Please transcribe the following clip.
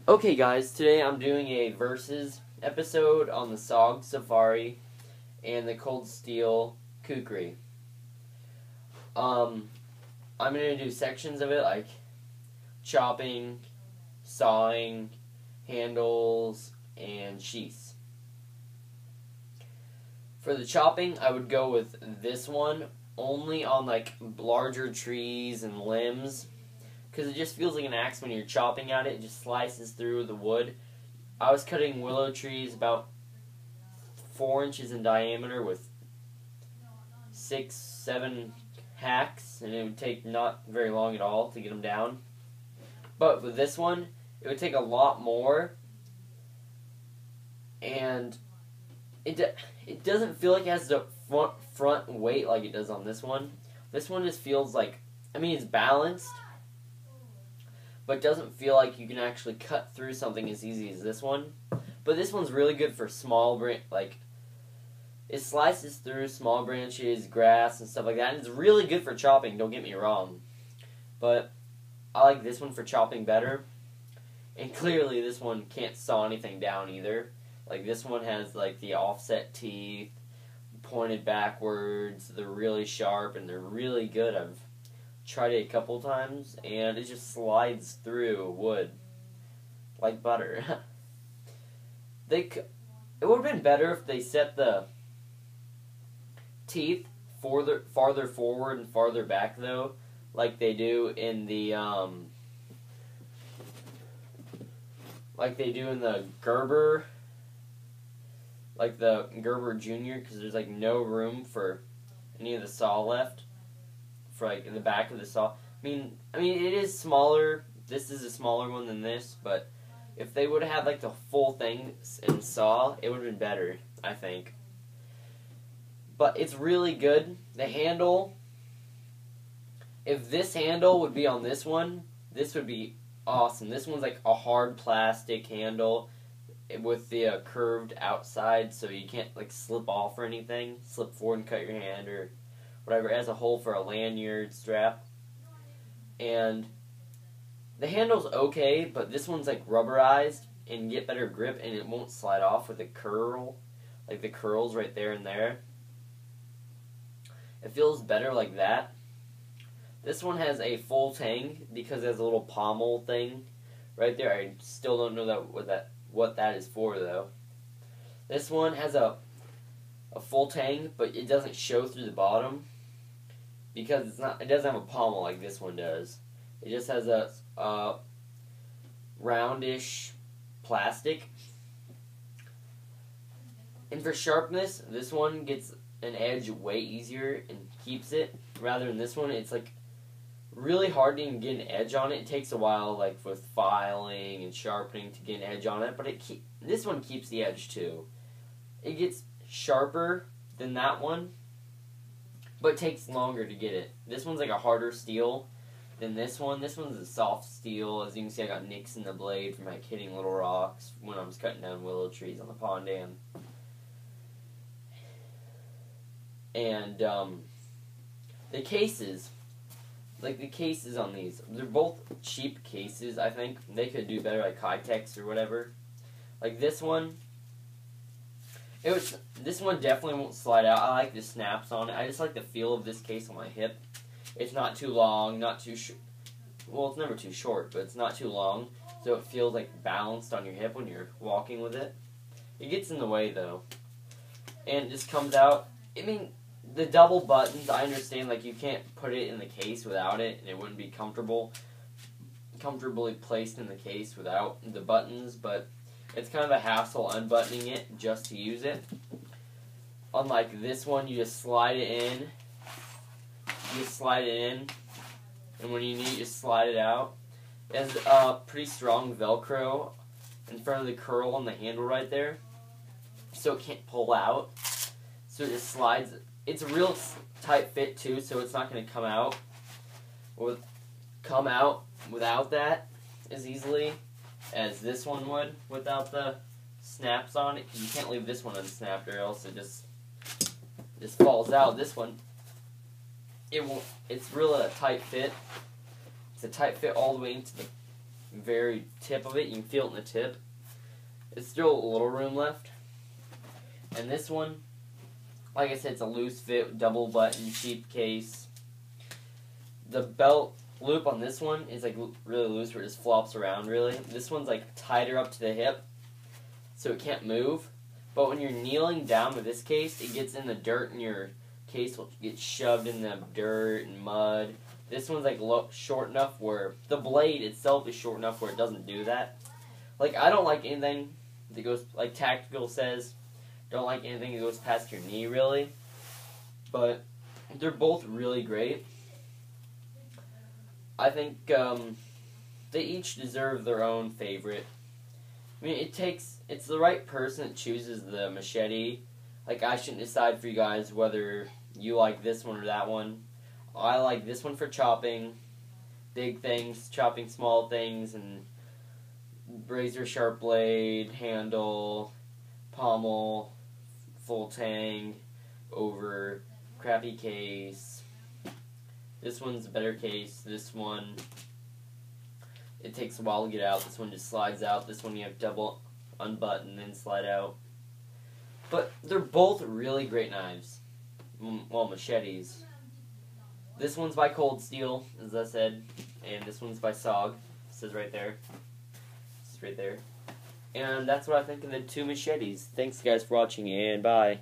Okay guys, today I'm doing a versus episode on the Sogfari and the Cold Steel Kukri. I'm going to do sections of it like chopping, sawing, handles, and sheaths. For the chopping, I would go with this one only on like larger trees and limbs, because it just feels like an axe when you're chopping at it. It just slices through the wood. I was cutting willow trees about 4 inches in diameter with 6-7 hacks, and it would take not very long at all to get them down. But with this one, it would take a lot more, and it doesn't feel like it has the front weight like it does on this one. This one just feels like, I mean, it's balanced, but doesn't feel like you can actually cut through something as easy as this one. But this one's really good for small like it slices through small branches, grass, and stuff like that. And it's really good for chopping, don't get me wrong. But I like this one for chopping better. And clearly this one can't saw anything down either. Like this one has like the offset teeth, pointed backwards, they're really sharp and they're really good. I've tried it a couple times and it just slides through wood like butter. It would have been better if they set the teeth farther forward and farther back though, like they do in the Gerber, like the Gerber Junior, because there's like no room for any of the saw left for like in the back of the saw. I mean it is smaller. This is a smaller one than this, but if they would have had like the full thing in saw, it would have been better, I think. But it's really good. The handle, if this handle would be on this one, this would be awesome. This one's like a hard plastic handle with the curved outside, so you can't like slip off or anything, slip forward and cut your hand or whatever. It has a hole for a lanyard strap, and the handle's okay, but this one's like rubberized and get better grip, and it won't slide off with a curl, like the curls right there and there. It feels better like that. This one has a full tang because it has a little pommel thing right there. I still don't know what that is for though. This one has a full tang, but it doesn't show through the bottom because it doesn't have a pommel like this one does. It just has a roundish plastic. And for sharpness, this one gets an edge way easier and keeps it, rather than this one. It's like really hard to even get an edge on it. It takes a while, like with filing and sharpening, to get an edge on it, but this one keeps the edge too. It gets sharper than that one, but it takes longer to get it. This one's like a harder steel than this one. This one's a soft steel. As you can see, I got nicks in the blade from like hitting little rocks when I was cutting down willow trees on the pond dam. And the cases, like the cases on these, they're both cheap cases. I think they could do better, like High-Techs or whatever. Like this one, this one definitely won't slide out. I like the snaps on it. I just like the feel of this case on my hip. It's not too long, not too short. Well, it's never too short, but it's not too long, so it feels like balanced on your hip when you're walking with it. It gets in the way though, and it just comes out. I mean, the double buttons, I understand, like you can't put it in the case without it, and it wouldn't be comfortably placed in the case without the buttons, but it's kind of a hassle unbuttoning it just to use it. Unlike this one, you just slide it in. And when you need, you just slide it out. It has pretty strong Velcro in front of the curl on the handle right there, so it can't pull out. So it just slides. It's a real tight fit too, so it's not going to come out without that as easily as this one would without the snaps on it. Because you can't leave this one unsnapped, or else it just falls out. This one, it won't. It's really a tight fit. It's a tight fit all the way into the very tip of it. You can feel it in the tip. It's still a little room left. And this one, like I said, it's a loose fit, double button, cheap case. The belt loop on this one is like really loose where it just flops around really. This one's like tighter up to the hip so it can't move. But when you're kneeling down with this case, it gets in the dirt and your case will get shoved in the dirt and mud. This one's like short enough where the blade itself is short enough where it doesn't do that. Like, I don't like anything that goes, like Tactical says, don't like anything that goes past your knee really. But they're both really great. I think they each deserve their own favorite. I mean, it's the right person that chooses the machete. Like, I shouldn't decide for you guys whether you like this one or that one. I like this one for chopping big things, chopping small things, and razor sharp blade, handle, pommel, full tang, over, crappy case. This one's a better case. This one, it takes a while to get out. This one just slides out. This one you have double unbutton and slide out. But they're both really great knives. Well, machetes. This one's by Cold Steel, as I said, and this one's by Sog. It says right there. It's right there. And that's what I think of the two machetes. Thanks, guys, for watching, and bye.